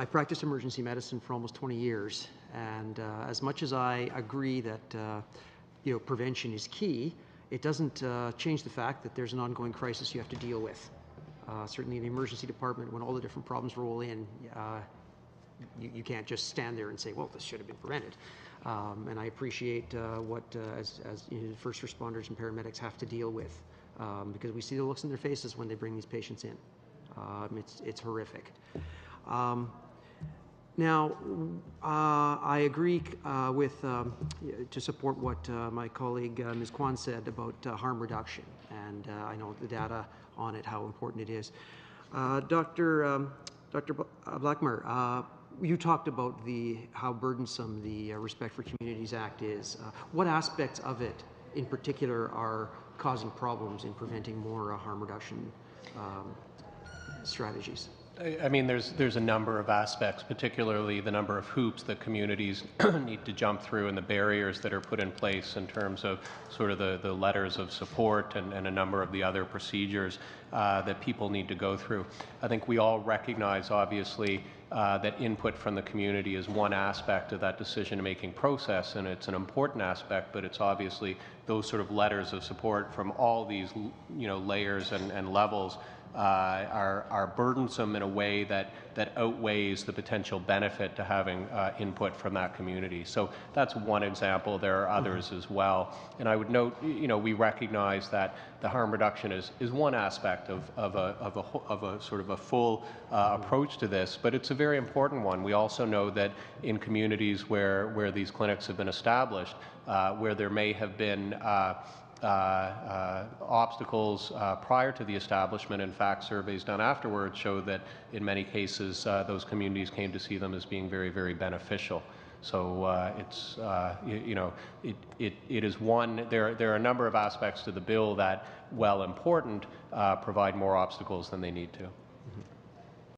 I've practiced emergency medicine for almost 20 years, and as much as I agree that prevention is key, it doesn't change the fact that there's an ongoing crisis you have to deal with. Certainly in the emergency department, when all the different problems roll in, you can't just stand there and say, well, this should have been prevented. And I appreciate what as first responders and paramedics have to deal with, because we see the looks in their faces when they bring these patients in. It's horrific. Now, I agree to support what my colleague Ms. Kwan said about harm reduction, and I know the data on it, how important it is. Dr. Blackmer, you talked about how burdensome the Respect for Communities Act is. What aspects of it in particular are causing problems in preventing more harm reduction strategies? I mean, there's a number of aspects, particularly the number of hoops that communities need to jump through and the barriers that are put in place in terms of sort of the letters of support and a number of the other procedures that people need to go through. I think we all recognize, obviously, that input from the community is one aspect of that decision-making process, and it's an important aspect, but it's obviously those sort of letters of support from all these layers and levels are burdensome in a way that outweighs the potential benefit to having input from that community. So that's one example. There are others as well. And I would note, we recognize that the harm reduction is one aspect of a sort of a full approach to this, but it's a very important one. We also know that in communities where these clinics have been established, where there may have been obstacles prior to the establishment. In fact, surveys done afterwards show that in many cases those communities came to see them as being very, very beneficial. So it's it is one. There are a number of aspects to the bill that, while important, provide more obstacles than they need to.